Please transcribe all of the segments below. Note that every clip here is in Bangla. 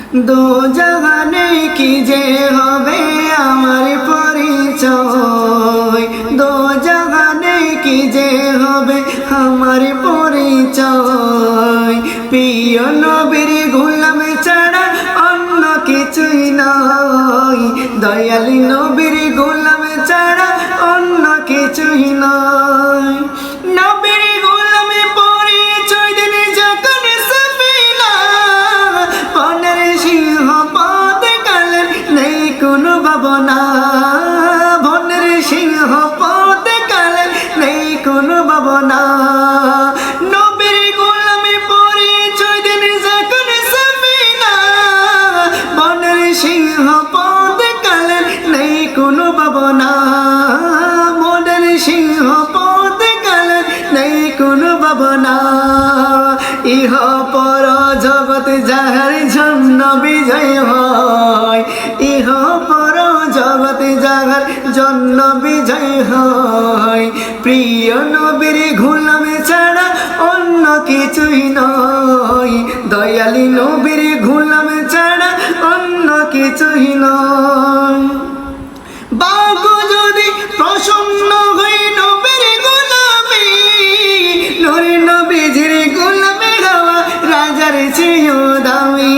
দো জাহানে কি যে হবে আমার পরিচয়, দো জাহানে কি যে হবে আমার পরিচয়। প্রিয় নবীর গোলাম ছাড়া অন্য কিছুই নয়, দয়ালি নবীর গোলাম ছাড়া অন্য কিছুই নয়। নবীর গোলামে পরিচয় দিন যখন সফিনা, বনের সিংহ পথ কালের নেই কোনো ভাবনা, বনের সিংহ পথ কালের নেই কোনো ভাবনা। নবীর গোলামে পরিচয় দিন যখন সফিনা, বনের সিংহ পথ কালের নেই কোনো ভাবনা, বনের সিংহ পথ কালের নেই কোনো ভাবনা। ইহ পর জগৎ যাহার জন্য বিজয় হয়, ইহ পর জগৎ যাহার জন্য বিজয় হয়। প্রিয় নবীর গোলাম ছাড়া অন্য কিছুই নয়, দয়ালি নবীর গোলাম ছাড়া অন্য কিছুই নয়। বাগো যদি প্রসন্ন হই নবীর গোলামে, নূরে নবীজির গোলামে হওয়া রাজার চেয়েও দামি,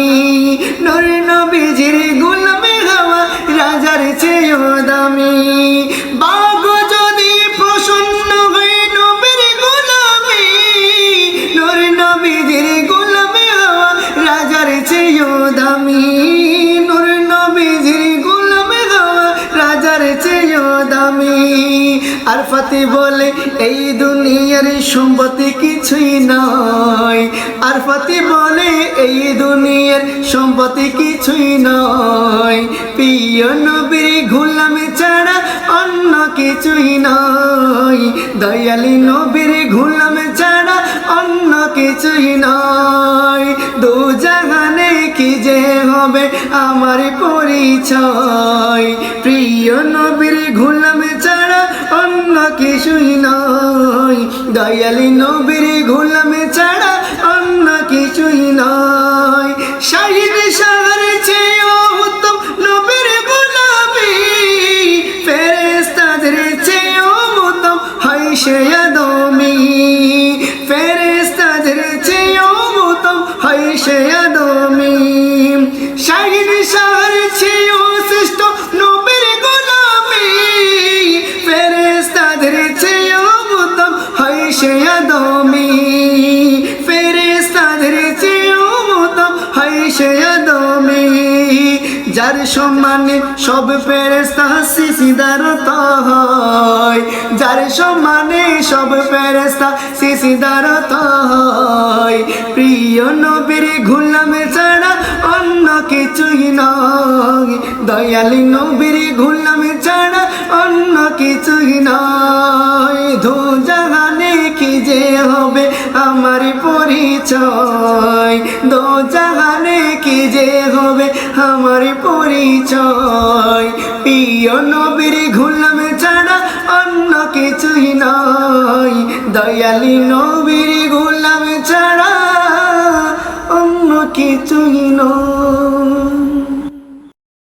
নূরে নবীজির গোলামে হওয়া রাজার চেয়েও দামি। বাগো যদি প্রসন্ন হই নবীর গোলামে, নূরে নবীজির গোলামে হওয়া রাজার চেয়েও দামি, নূরে নবীজির গোলামে হওয়া রাজার চেয়েও দামি। আর ফাতে বলে এই দুনিয়ার সম্পত্তি কিছুই নয়, আর ফাতে বলে এই দুনিয়ার সম্পত্তি কিছুই নয়। প্রিয় নবীর গোলাম ছাড়া অন্য কিছুই নয়, দয়ালি নবীর গোলাম ছাড়া অন্য কিছুই নয়। দু জাহানে কি যে হবে আমার পরিচয়, প্রিয় নবীর গোলাম ছাড়া অন্য কিছুই নয়, দয়ালি নবীর গোলাম ছাড়া অন্য কিছুই নয়। শাহিদ শাহর চেয়েও উত্তম নবীর গোলামি, ফেরেশতাদের চেয়েও উত্তম হয় সে আদমি, ফেরেশতাদের চেয়েও উত্তম হয় সে আদমি। শাহিদ শাহর চেয়েও শ্রেষ্ঠ নবীর গোলামি, ফেরেশতাদের চেয়েও উত্তম হয় সে আদমি, ফেরেশতাদের চেয়েও উত্তম হয় সে আদমি। যার সম্মানে সব ফেরেশতা সিজদারত হয়, যার সম্মানে সব ফেরেশতা সিজদারত হয়। প্রিয় নবীর গোলাম ছাড়া অন্য কিছুই নয়, দয়ালি নবীর গোলাম ছাড়া অন্য কিছুই নয়। দু জাহানে কি যে হবে আমার পরিচয়, দু জাহানে কি যে হবে আমার পরিচয়। প্রিয় নবীর গোলাম ছাড়া অন্য কিছুই নয়, দয়ালি নবীর গোলাম ছাড়া অন্য কিছুই নয়।